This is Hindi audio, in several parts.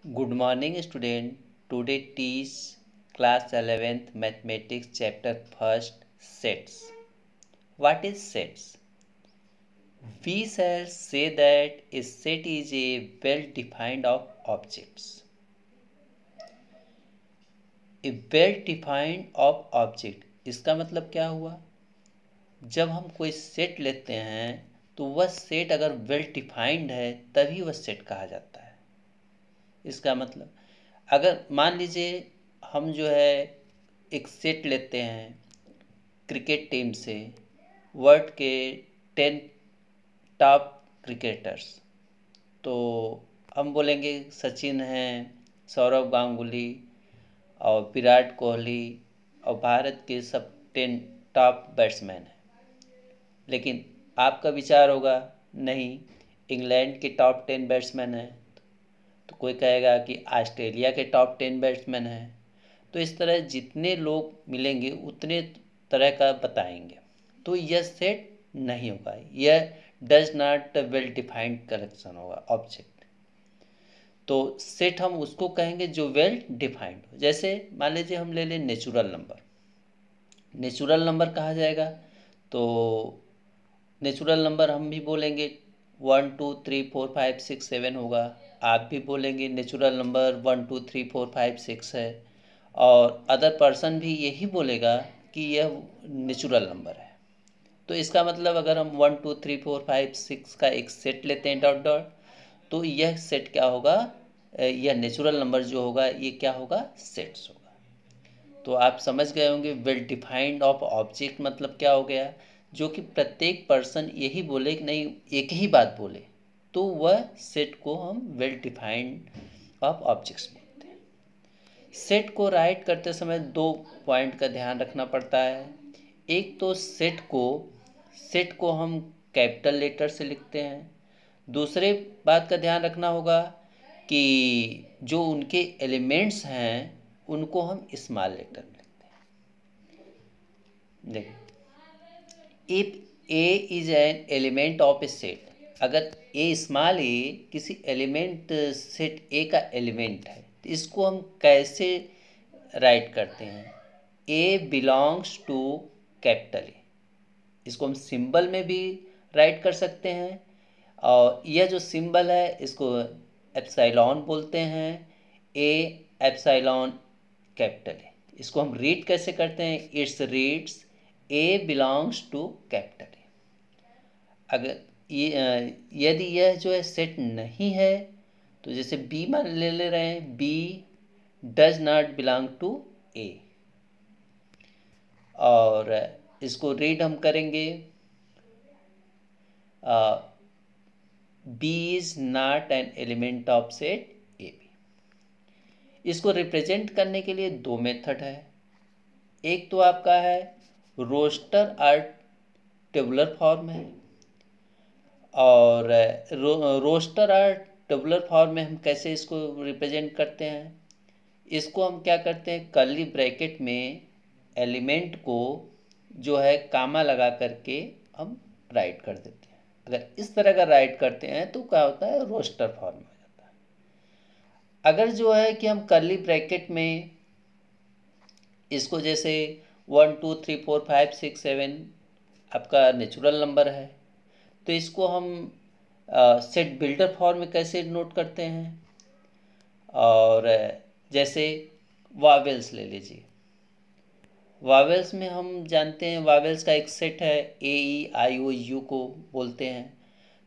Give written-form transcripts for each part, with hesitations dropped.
Good morning student. Today teach class 11th mathematics chapter first sets. What is sets? We shall say that a set is a well defined of objects. A well defined of object इसका मतलब क्या हुआ? जब हम कोई सेट लेते हैं तो वह सेट अगर वेल डिफाइंड है तभी वह सेट कहा जाता है। इसका मतलब अगर मान लीजिए हम जो है एक सेट लेते हैं क्रिकेट टीम से वर्ल्ड के 10 टॉप क्रिकेटर्स, तो हम बोलेंगे सचिन हैं, सौरव गांगुली और विराट कोहली और भारत के सब 10 टॉप बैट्समैन हैं। लेकिन आपका विचार होगा नहीं, इंग्लैंड के टॉप 10 बैट्समैन हैं, तो कोई कहेगा कि ऑस्ट्रेलिया के टॉप 10 बैट्समैन हैं। तो इस तरह जितने लोग मिलेंगे उतने तरह का बताएंगे, तो यह सेट नहीं होगा, यह does not well defined collection होगा ऑब्जेक्ट। तो सेट हम उसको कहेंगे जो वेल डिफाइंड हो। जैसे मान लीजिए हम ले लें नेचुरल नंबर, नेचुरल नंबर कहा जाएगा तो नेचुरल नंबर हम भी बोलेंगे 1 2 3 4 5 6 7 होगा। आप भी बोलेंगे नेचुरल नंबर 1 2 3 4 5 6 है, और अदर पर्सन भी यही बोलेगा कि यह नेचुरल नंबर है। तो इसका मतलब अगर हम 1 2 3 4 5 6 का एक सेट लेते हैं डॉट डॉट, तो यह सेट क्या होगा, यह नेचुरल नंबर जो होगा ये क्या होगा, सेट्स होगा। तो आप समझ गए होंगे वेल डिफाइंड ऑफ ऑब्जेक्ट मतलब क्या हो गया, जो कि प्रत्येक पर्सन यही बोले कि नहीं एक ही बात बोले, तो वह सेट को हम वेल डिफाइंड ऑफ ऑब्जेक्ट्स बोलते हैं। सेट को राइट करते समय दो पॉइंट का ध्यान रखना पड़ता है। एक तो सेट को हम कैपिटल लेटर से लिखते हैं। दूसरे बात का ध्यान रखना होगा कि जो उनके एलिमेंट्स हैं उनको हम स्मॉल लेटर में लिखते हैं। देखिए, if A is an element of A set, अगर ए स्मॉल ए किसी एलिमेंट सेट ए का एलिमेंट है तो इसको हम कैसे राइट करते हैं, ए बिलोंग्स टू कैपिटल ए। इसको हम सिंबल में भी राइट कर सकते हैं, और यह जो सिंबल है इसको एप्सिलॉन बोलते हैं। ए एप्सिलॉन कैपिटल है। इसको हम रीड कैसे करते हैं, it's reads A belongs to capital A. अगर यदि यह जो है सेट नहीं है, तो जैसे बी मान ले रहे हैं, B does not belong to A, और इसको रीड हम करेंगे B is not an element of set A B. इसको रिप्रेजेंट करने के लिए दो मेथड है। एक तो आपका है रोस्टर और टेबुलर फॉर्म है, और रोस्टर और टेबुलर फॉर्म में हम कैसे इसको रिप्रेजेंट करते हैं, इसको हम क्या करते हैं, कर्ली ब्रैकेट में एलिमेंट को जो है कामा लगा करके हम राइट कर देते हैं। अगर इस तरह का राइट करते हैं तो क्या होता है, रोस्टर फॉर्म हो जाता है। अगर जो है कि हम कर्ली ब्रैकेट में इसको जैसे 1 2 3 4 5 6 7 आपका नेचुरल नंबर है, तो इसको हम सेट बिल्डर फॉर्म में कैसे नोट करते हैं, और जैसे वावेल्स ले लीजिए। वावेल्स में हम जानते हैं वावेल्स का एक सेट है, ए ई आई ओ यू को बोलते हैं।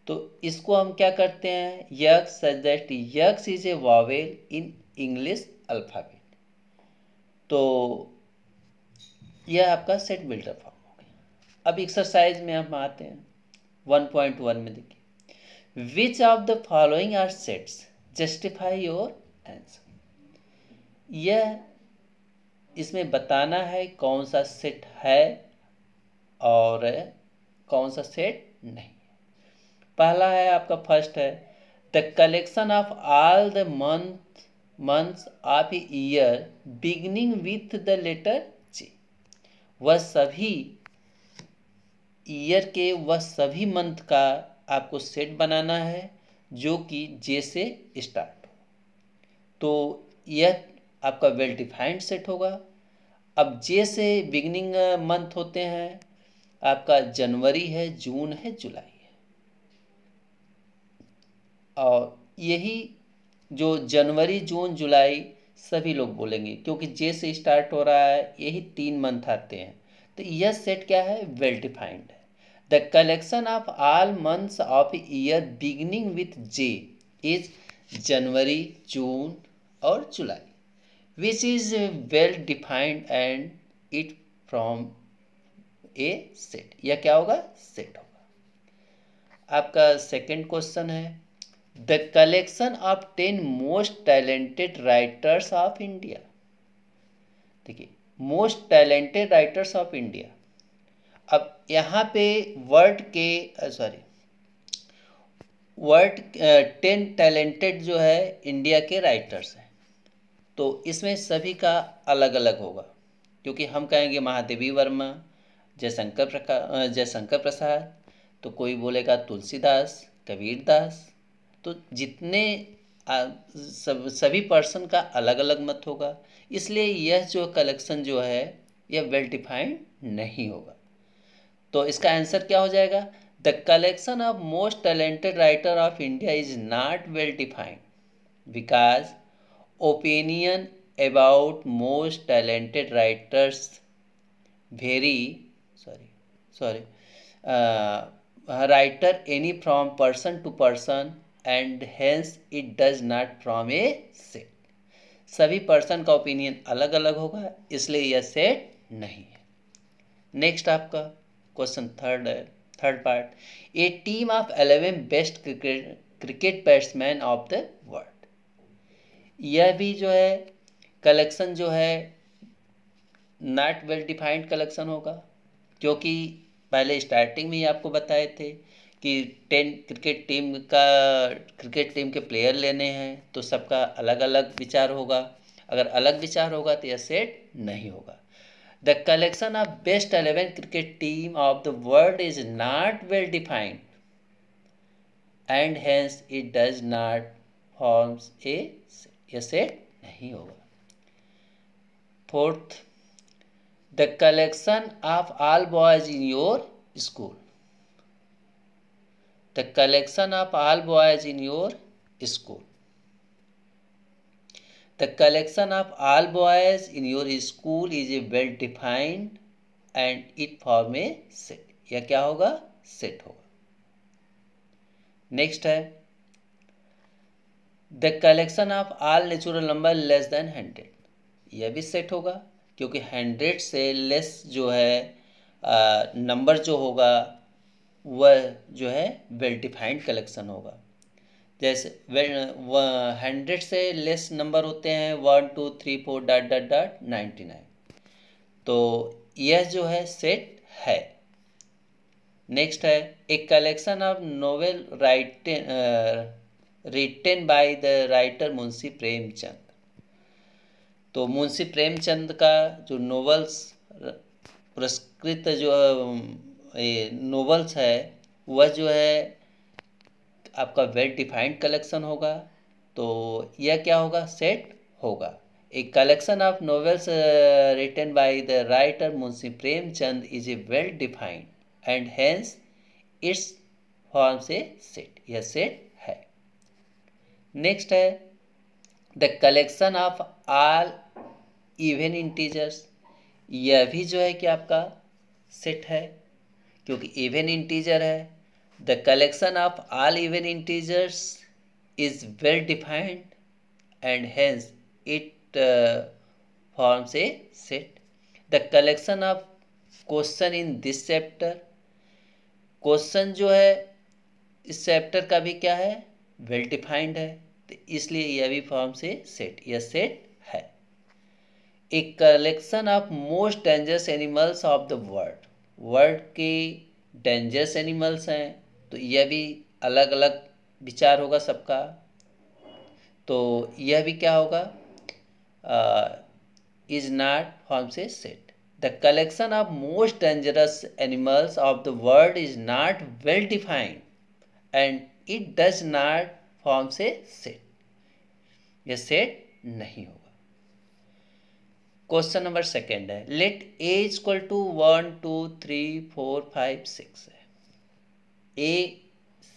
तो इसको हम क्या करते हैं, x such that x is A Wavell in English alphabet. तो यह आपका सेट बिल्डर फॉर्म हो गया। अब एक्सरसाइज में हम आते हैं 1.1 में। देखिए, which of the following are sets, justify your answer. यह इसमें बताना है कौन सा सेट है और कौन सा सेट नहीं है। पहला है आपका फर्स्ट है, the collection of all the months of a year beginning with the letter J. वह सभी ईयर के वह सभी मंथ का आपको सेट बनाना है जो कि जे से स्टार्ट हो। तो यह आपका वेल डिफाइंड सेट होगा। अब जे से बिगिनिंग मंथ होते हैं, आपका जनवरी है, जून है, जुलाई है। और यही जो जनवरी, जून, जुलाई सभी लोग बोलेंगे, क्योंकि जे से स्टार्ट हो रहा है, यही 3 मंथ आते हैं। तो यह सेट क्या है? वेल डिफाइंड है। The collection of all months of year beginning with J is January, June और July, which is well defined and it from a set. यह क्या होगा? सेट होगा। आपका सेकंड क्वेश्चन है, the collection of 10 most talented writers of India. देखिए, most talented writers of India. अब यहाँ पे वर्ड 10 टैलेंटेड जो है इंडिया के राइटर्स हैं, तो इसमें सभी का अलग अलग होगा, क्योंकि हम कहेंगे महादेवी वर्मा, जयशंकर प्रसाद, तो कोई बोलेगा तुलसीदास, कबीरदास। तो जितने सभी पर्सन का अलग अलग मत होगा, इसलिए यह जो कलेक्शन जो है यह वेल डिफाइंड नहीं होगा। तो इसका आंसर क्या हो जाएगा? The collection of most talented writer of India is not well defined because opinion about most talented writers very writer any from person to person and hence it does not from a set। सभी पर्सन का ओपिनियन अलग अलग होगा, इसलिए यह सेट नहीं है। नेक्स्ट आपका question third part, A team of 11 best cricket batsman of the world. यह भी जो है कलेक्शन जो है नॉट वेल डिफाइंड कलेक्शन होगा, क्योंकि पहले स्टार्टिंग में ही आपको बताए थे कि 10 क्रिकेट टीम के प्लेयर लेने हैं, तो सबका अलग अलग विचार होगा। अगर अलग विचार होगा तो यह सेट नहीं होगा। The collection of best 11 cricket team of the world is not well defined and hence it does not forms a set. यह सेट नहीं होगा। Fourth, the collection of all boys in your school। the collection of all boys in your school। the collection of all boys in your school is a well defined and it form a set। यह क्या होगा? सेट होगा। नेक्स्ट है, the collection of all natural number less then 100। यह भी सेट होगा, क्योंकि 100 से लेस जो है नंबर जो होगा वह जो है वेल डिफाइंड कलेक्शन होगा। जैसे 100 से लेस नंबर होते हैं 1 2 3 4 ... 99। तो यह जो है सेट है। नेक्स्ट है, a collection of novel written by the writer Munshi Premchand. तो मुंशी प्रेमचंद का जो नोवेल्स पुरस्कृत जो नोवेल्स है वह जो है आपका वेल डिफाइंड कलेक्शन होगा। तो यह क्या होगा? सेट होगा। A collection of novels written by the writer Munshi Premchand is a well defined and hence its forms a set. यह सेट है। नेक्स्ट है, the collection of all even integers. यह भी जो है कि आपका सेट है, क्योंकि इवन इंटीजर है। The collection of all even integers is well defined and hence it forms a set. The collection of question in this chapter. Question जो है इस चैप्टर का भी क्या है? वेल डिफाइंड है, तो इसलिए यह भी फॉर्म से सेट। यह सेट है। A collection of most dangerous animals of the world. World के डेंजरस एनिमल्स हैं, तो यह भी अलग अलग विचार होगा सबका। तो यह भी क्या होगा? इज नॉट फॉर्म से set. The collection of most dangerous animals of the world is not well defined and it does not form से सेट। यह सेट नहीं होगा। क्वेश्चन नंबर सेकेंड है, लेट ए इक्वल टू 1 2 3 4 5 6 है। ए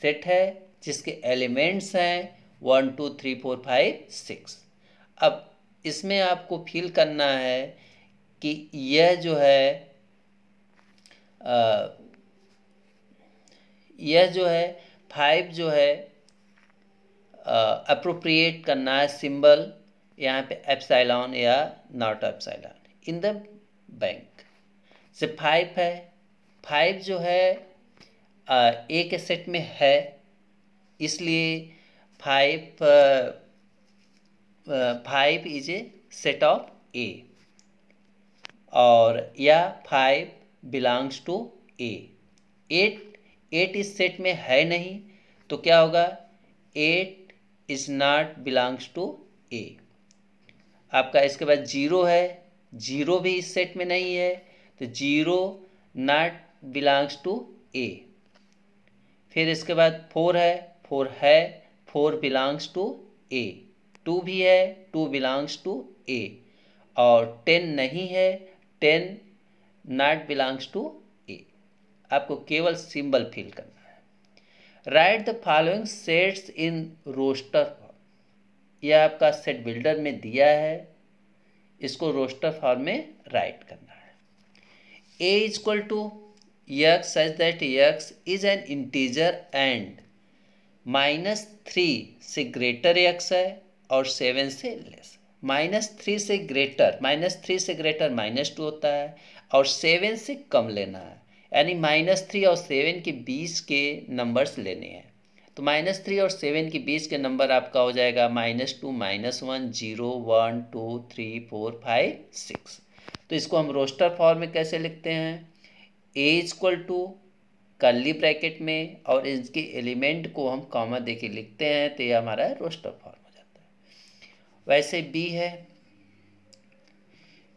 सेट है जिसके एलिमेंट्स हैं 1 2 3 4 5 6। अब इसमें आपको फील करना है कि यह जो है फाइव जो है अप्रोप्रिएट करना है सिंबल यहाँ पे एप्सिलॉन या not epsilon in the bank से 5 है। 5 जो है ए के सेट में है, इसलिए 5 इज ए सेट ऑफ ए, और या 5 बिलोंग्स टू ए। 8 इस सेट में है नहीं, तो क्या होगा, 8 इज नॉट बिलोंग्स टू ए। आपका इसके बाद 0 है, 0 भी इस सेट में नहीं है, तो 0 नॉट बिलोंग्स टू ए। फिर इसके बाद 4 है, 4 बिलोंग्स टू ए। 2 भी है, 2 बिलोंग्स टू ए। और 10 नहीं है, 10 नॉट बिलोंग्स टू ए। आपको केवल सिंबल फिल करना है। Write the following sets in roster form. यह आपका सेट बिल्डर में दिया है, इसको रोस्टर फॉर्म में राइट करना है। A is equal to x such that x is an integer and -3 से ग्रेटर x है और 7 से लेस। -3 से ग्रेटर -2 होता है और 7 से कम लेना है, यानी -3 और 7 के बीच के नंबर्स लेने हैं। तो -3 और 7 के बीच के नंबर आपका हो जाएगा -2 -1 0 1 2 3 4 5 6। तो इसको हम रोस्टर फॉर्म में कैसे लिखते हैं, ए इक्वल टू कर्ली ब्रैकेट में और इसके एलिमेंट को हम कॉमा देके लिखते हैं, तो ये हमारा रोस्टर फॉर्म हो जाता है। वैसे बी है,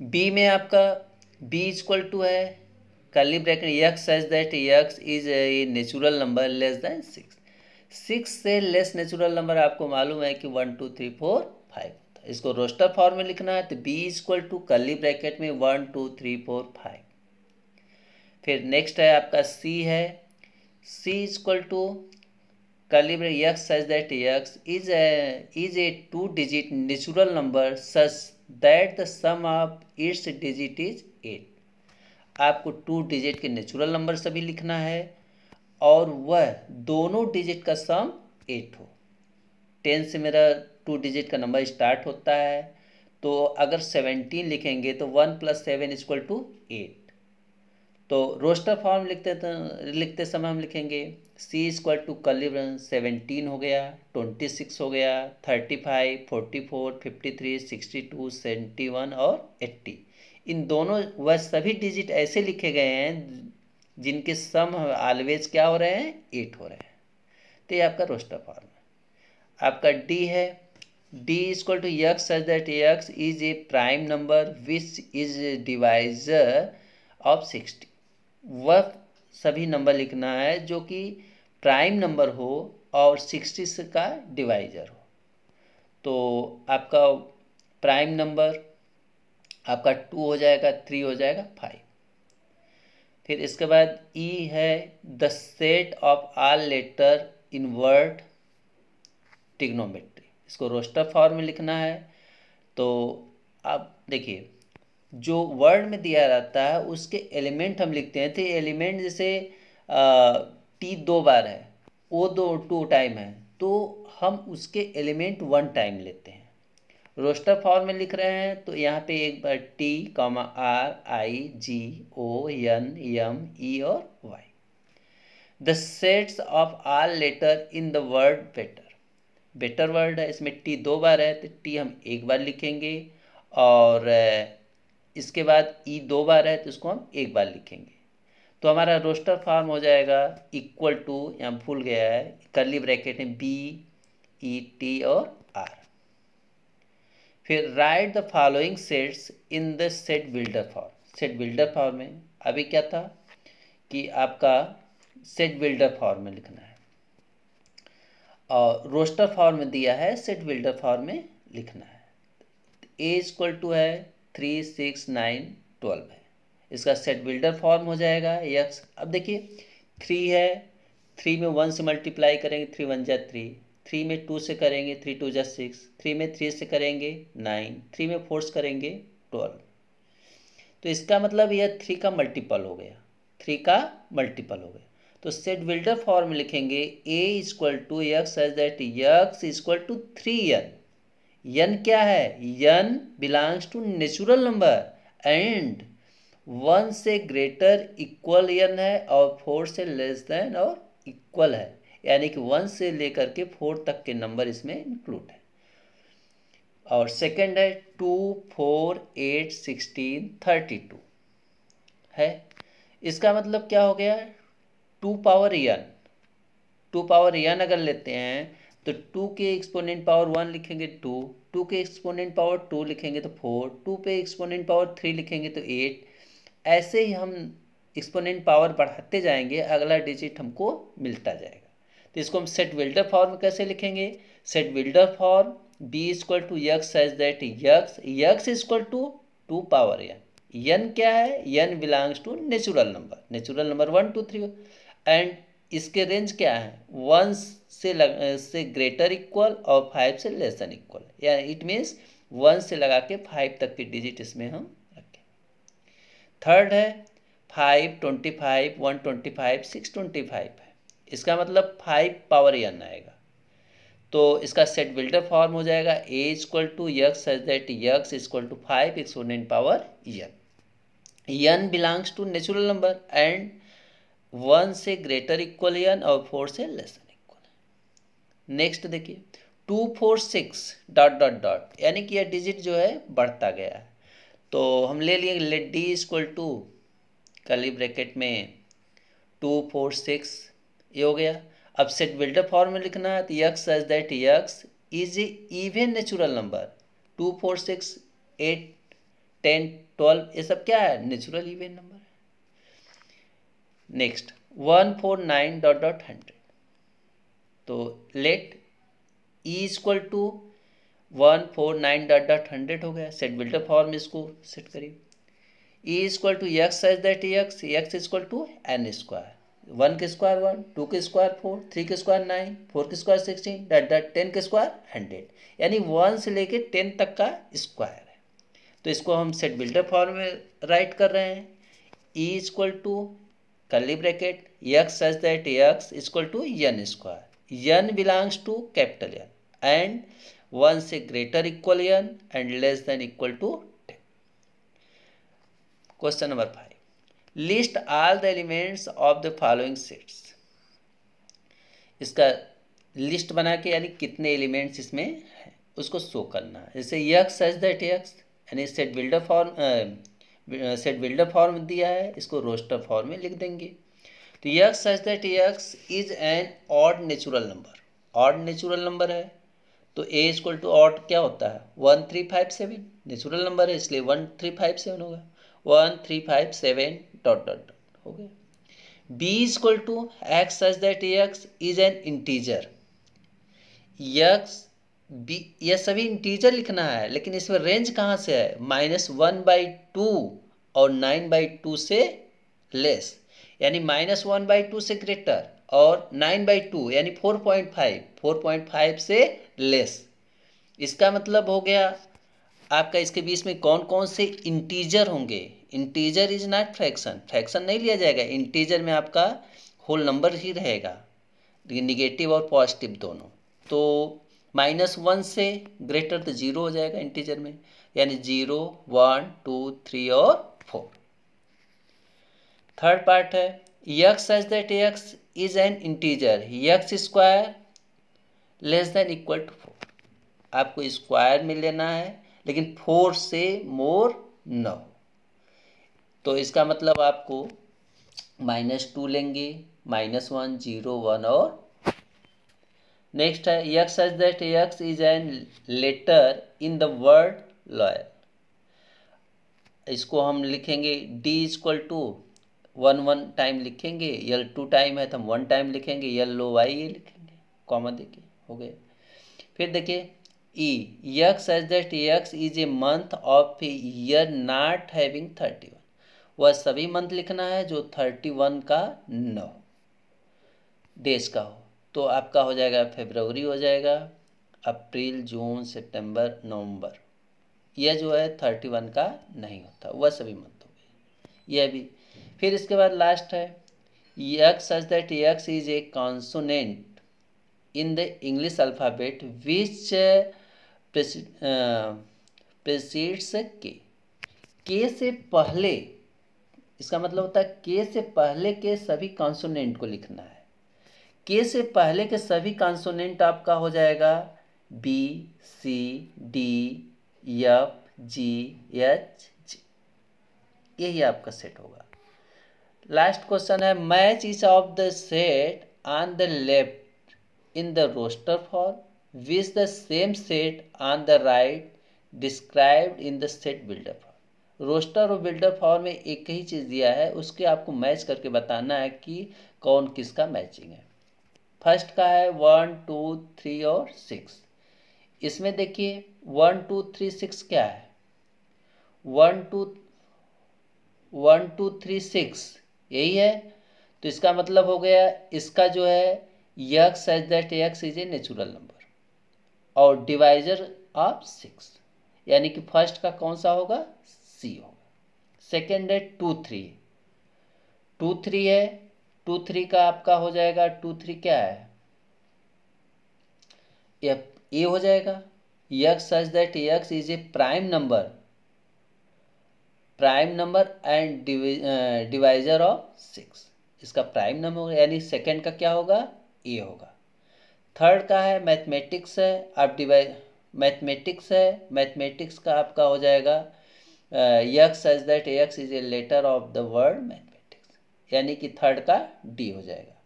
बी में आपका बी इक्वल टू है curly bracket x such that x is a natural number less then 6 से लेस नेचुरल नंबर आपको मालूम है कि 1 2 3 4 5 होता है। इसको रोस्टर फॉर्म में लिखना है, तो B equal to curly bracket में 1 2 3 4 5। फिर नेक्स्ट है आपका सी है, C equal to curly bracket x such that x is a 2 digit natural number such that the sum of its digit is 8। आपको 2 डिजिट के नेचुरल नंबर सभी लिखना है और वह दोनों डिजिट का सम 8 हो। 10 से मेरा 2 डिजिट का नंबर स्टार्ट होता है, तो अगर 17 लिखेंगे तो 1 + 7 = 8। तो रोस्टर फॉर्म लिखते समय हम लिखेंगे C = कर्ली 17 हो गया, 26 हो गया, 35 44 53 62 71 और 80। इन दोनों वह सभी डिजिट ऐसे लिखे गए हैं जिनके सम ऑलवेज क्या हो रहे हैं, 8 हो रहे हैं। तो ये आपका रोस्टर फॉर्म है। आपका डी है, D = x such that x is a prime number which is divisor of 60। वह सभी नंबर लिखना है जो कि प्राइम नंबर हो और 60 का डिवाइजर हो। तो आपका प्राइम नंबर आपका 2 हो जाएगा, 3 हो जाएगा, 5। फिर इसके बाद E है, the set of all letter in word trigonometry. इसको रोस्टर फॉर्म में लिखना है। तो आप देखिए, जो वर्ड में दिया रहता है उसके एलिमेंट हम लिखते हैं। तो एलिमेंट जैसे T 2 बार है, O 2 टाइम है, तो हम उसके एलिमेंट 1 टाइम लेते हैं। रोस्टर फॉर्म में लिख रहे हैं तो यहाँ पे एक बार T, R, I, G, O, N, M, E और Y। The sets of all letter in the word better. Better word है, इसमें T 2 बार है तो T हम 1 बार लिखेंगे, और इसके बाद E 2 बार है तो इसको हम 1 बार लिखेंगे। तो हमारा रोस्टर फॉर्म हो जाएगा इक्वल टू, यहाँ भूल गया है, कर्ली ब्रैकेट में B, E, T और R। फिर right the following sets in the set builder form. Set builder form में अभी क्या था कि आपका सेट बिल्डर फॉर्म में लिखना है, और रोस्टर फॉर्म में दिया है सेट बिल्डर फॉर्म में लिखना है। ए इक्वल टू है 3, 6, 9, 12 है। इसका सेट बिल्डर फॉर्म हो जाएगा यक्स। अब देखिए 3 है, 3 में 1 से मल्टीप्लाई करेंगे 3 1 जा 3, 3 में 2 से करेंगे 3 2 जा 6, 3 में 3 से करेंगे 9, 3 में 4 से करेंगे 12। तो इसका मतलब यह 3 का मल्टीपल हो गया, 3 का मल्टीपल हो गया। तो सेट बिल्डर फॉर्म लिखेंगे A equal to x such that x equal to 3n। n क्या है? n belongs to natural number and 1 से ग्रेटर इक्वल n है और 4 से लेस देन और इक्वल है, यानी कि 1 से लेकर के 4 तक के नंबर इसमें इंक्लूड है। और सेकंड है 2, 4, 8, 16, 32 है। इसका मतलब क्या हो गया? 2 पावर n, 2 पावर n अगर लेते हैं तो 2 के एक्सपोनेंट पावर 1 लिखेंगे 2, 2 के एक्सपोनेंट पावर 2 लिखेंगे तो 4, 2 पे एक्सपोनेंट पावर 3 लिखेंगे तो 8। ऐसे ही हम एक्सपोनेंट पावर बढ़ाते जाएंगे, अगला डिजिट हमको मिलता जाएगा। तो इसको हम सेट बिल्डर फॉर्म कैसे लिखेंगे? Set builder form B equal to x such that x equal to 2 power n क्या है? n belongs to natural number 1 2 3 and इसके रेंज क्या है? 1 से ग्रेटर इक्वल और 5 से लेस देन इक्वल, यानी इट मीन्स 1 से लगा के 5 तक की डिजिट इसमें हम रखें। थर्ड है 5, 25, 125, 625 है। इसका मतलब 5 पावर n आएगा। तो इसका सेट बिल्डर फॉर्म हो जाएगा A equal to x such that x equal to 5 exponent power n belongs to natural number and 1 से ग्रेटर इक्वल n और 4 से लेस देन इक्वल। नेक्स्ट देखिए 2, 4, 6 डॉट डॉट डॉट, यानी कि यह डिजिट जो है बढ़ता गया है। तो हम ले लिए let D equal to curly bracket में 2, 4, 6 ये हो गया। अब सेट बिल्डर फॉर्म में लिखना है तो x such that x is A even natural number. 2, 4, 6, 8, 10, 12 ये सब क्या है? नेचुरल इवन नंबर है। Next 1, 4, 9 dot dot 100। तो let E equal to 1, 4, 9 dot dot 100 हो गया। सेट बिल्डर फॉर्म इसको सेट करिए। E equal to x such that x equal to n square, 1 के स्क्वायर 1, 2 के स्क्वायर 4, 3 के स्क्वायर 9, 4 के स्क्वायर 16 डॉट डॉट 10 के स्क्वायर 100, यानी 1 से लेके 10 तक का स्क्वायर है। तो इसको हम सेट बिल्डर फॉर्म में राइट कर रहे हैं। E equal to curly bracket x such that x equal to n square, n belongs to capital n and 1 से greater equal n and less than equal to 10। Question number 5, list all the elements of the following sets. इसका लिस्ट बना के यानी कितने एलिमेंट्स इसमें है उसको शो करना है। जैसे यक्स सच दैट यक्स यानी सेट बिल्डर फॉर्म दिया है, इसको रोस्टर फॉर्म में लिख देंगे। तो x such that x is an odd natural number, odd natural number है। तो ए इक्वल टू ऑड क्या होता है? 1 3 5 7 नेचुरल नंबर है इसलिए 1 3 5 7 होगा, 1 3 5 7 डॉट डॉट डॉट हो गया। B equal to x such that x is an integer, x B यह सभी इंटीजर लिखना है, लेकिन इसमें रेंज कहाँ से है? -1/2 और 9/2 से लेस, यानी -1/2 से ग्रेटर और 9/2 यानी 4.5 से लेस। इसका मतलब हो गया आपका इसके बीच में कौन कौन से इंटीजर होंगे। Integer is not fraction, fraction नहीं लिया जाएगा। इंटीजर में आपका होल नंबर ही रहेगा, निगेटिव और पॉजिटिव दोनों। तो -1 से ग्रेटर तो 0 हो जाएगा इंटीजर में, यानी 0 1 2 3 और 4। थर्ड पार्ट है x such that x is an integer x square less than equal to 4। आपको स्क्वायर में लेना है लेकिन 4 से मोर न हो। तो इसका मतलब आपको -2 लेंगे, -1 0 1 और नेक्स्ट है x such that x is an letter in the word loyal. इसको हम लिखेंगे डी इक्वल टू 1 टाइम लिखेंगे, यल 2 टाइम है तो हम 1 टाइम लिखेंगे, यल लो वाई ये लिखेंगे, कॉमा देखिए हो गए। फिर देखिए E x such that x is a month of a year not having 31, वह सभी मंथ लिखना है जो 31 का न हो, डेज का हो। तो आपका हो जाएगा फरवरी, हो जाएगा अप्रैल, जून, सितंबर, नवंबर, यह जो है 31 का नहीं होता, वह सभी मंथ हो गए, यह भी। फिर इसके बाद लास्ट है x such that x is a consonant in the English alphabet which precedes K से पहले, इसका मतलब होता है के से पहले के सभी कॉन्सोनेंट को लिखना है। के से पहले के सभी कॉन्सोनेंट आपका हो जाएगा B, C, D, F, G, H, G, यही आपका सेट होगा। लास्ट क्वेश्चन है match each of the set on the left in the roster form which the same set on the right described in the set builder form. Roster और बिल्डर फॉर्म में एक ही चीज़ दिया है, उसके आपको मैच करके बताना है कि कौन किसका मैचिंग है। फर्स्ट का है 1, 2, 3 और 6। इसमें देखिए 1, 2, 3, 6 क्या है, 1, 2, 3, 6 यही है। तो इसका मतलब हो गया इसका जो है x such that x is a natural number और डिवाइजर ऑफ 6, यानी कि फर्स्ट का कौन सा होगा, सी होगा। सेकेंड है 2, 3, 2, 3 है, 2, 3 का आपका हो जाएगा 2, 3 क्या है, ए हो जाएगा। X such that x is A prime number and divisor of 6, इसका प्राइम नंबर होगा, यानी सेकेंड का क्या होगा, ए होगा। थर्ड का है मैथमेटिक्स है, आप मैथमेटिक्स का आपका हो जाएगा x such that x is a letter of the word mathematics, यानी कि थर्ड का डी हो जाएगा।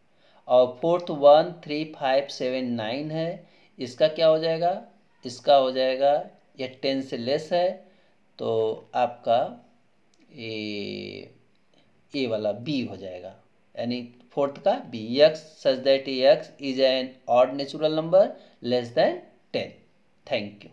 और फोर्थ 1, 3, 5, 7, 9 है, इसका क्या हो जाएगा, इसका हो जाएगा यह 10 से लेस है, तो आपका ए वाला बी हो जाएगा, यानी फोर्थ का B, x such that x is an odd natural number less than 10। Thank you.